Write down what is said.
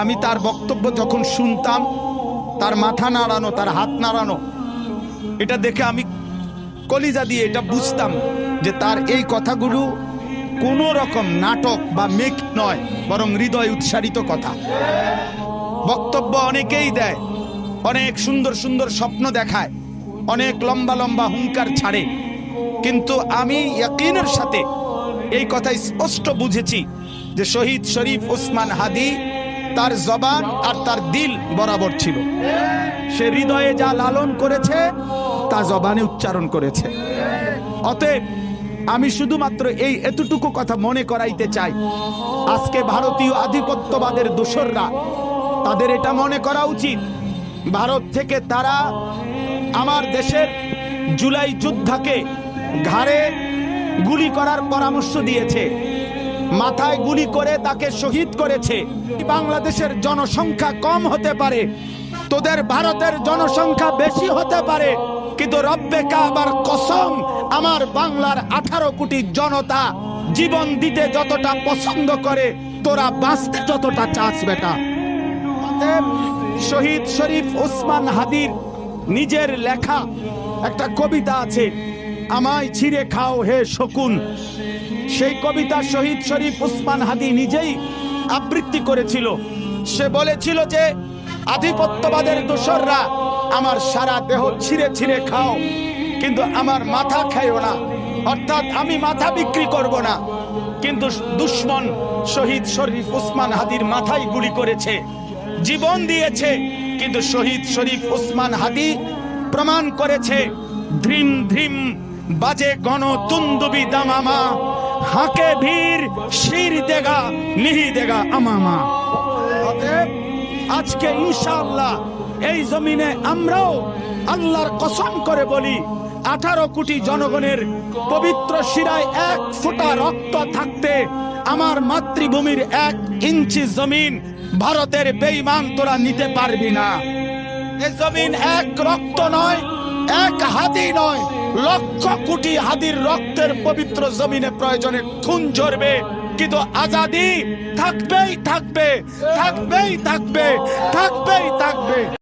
আমি তার বক্তব্য যখন শুনতাম, তার মাথা নাড়ানো, তার হাত নাড়ানো, এটা দেখে আমি কলিজা দিয়ে এটা বুঝতাম যে তার এই কথাগুলো কোনো রকম নাটক বা মেক নয়, বরং হৃদয় উৎসারিত কথা। বক্তব্য অনেকেই দেয়, অনেক সুন্দর সুন্দর স্বপ্ন দেখায়, অনেক লম্বা লম্বা হুঙ্কার ছাড়ে, কিন্তু আমি ইয়াকিনের সাথে এই কথা স্পষ্ট বুঝেছি যে শহীদ শরীফ ওসমান হাদী তার জবান আর তার দিল বরাবর ছিল। সে হৃদয়ে যা লালন করেছে তা জবানে উচ্চারণ করেছে। অতএব আমি শুধুমাত্র এই এতটুকু কথা মনে করাইতে চাই, আজকে ভারতীয় আধিপত্যবাদের দোসররা, তাদের এটা মনে করা উচিত, ভারত থেকে তারা আমার দেশের জুলাই যোদ্ধাকে ঘাড়ে গুলি করার পরামর্শ দিয়েছে, মাথায় গুলি করে তাকে শহীদ করেছে। বাংলাদেশের জনসংখ্যা কম হতে পারে, তোদের ভারতের জনসংখ্যা বেশি হতে পারে, কিন্তু রব্বে কাবার কসম, আমার বাংলার 18 কোটি জনতা জীবন দিতে যতটা পছন্দ করে, তোরা বাঁচতে যতটা চাস বেটা। শহীদ শরীফ ওসমান হাদীর নিজের লেখা একটা কবিতা আছে, আমায় ছিঁড়ে খাও হে শকুন। সেই কবিতা শহীদ শরীফ ওসমান হাদী নিজেই আবৃত্তি করেছিল। সে বলেছিল যে আধিপত্যবাদের দোসররা আমার সারা দেহ ছিঁড়ে ছিঁড়ে খাও, কিন্তু আমার মাথা খাইও না, অর্থাৎ আমি মাথা বিক্রি করব না। কিন্তু দুশ্মন শহীদ শরীফ ওসমান হাদীর মাথায় গুলি করেছে, জীবন দিয়েছে, কিন্তু শহীদ শরীফ ওসমান হাদী প্রমাণ করেছে, ধ্রিম ধ্রিম বাজে গণ তুন্দুবি দামামা, হাকে ভীর শির দেগা নিহি দেগা আমামা। আজকে ইনশাআল্লাহ এই জমিনে আমরাও আল্লাহর কসম করে বলি, 18 কোটি জনগণের পবিত্র শিরায় 1 ফোঁটা রক্ত থাকতে আমার মাতৃভূমির 1 ইঞ্চি জমিন ভারতের বেঈমান তোরা নিতে পারবি না। এই জমিন 1 রক্ত নয়, 1 হাদী নয়, লক্ষ কোটি হাদীর রক্তের পবিত্র জমিনে প্রয়োজনে খুন ঝরবে, কিন্তু আজাদি থাকবেই থাকবে, থাকবেই থাকবে, থাকবেই থাকবে।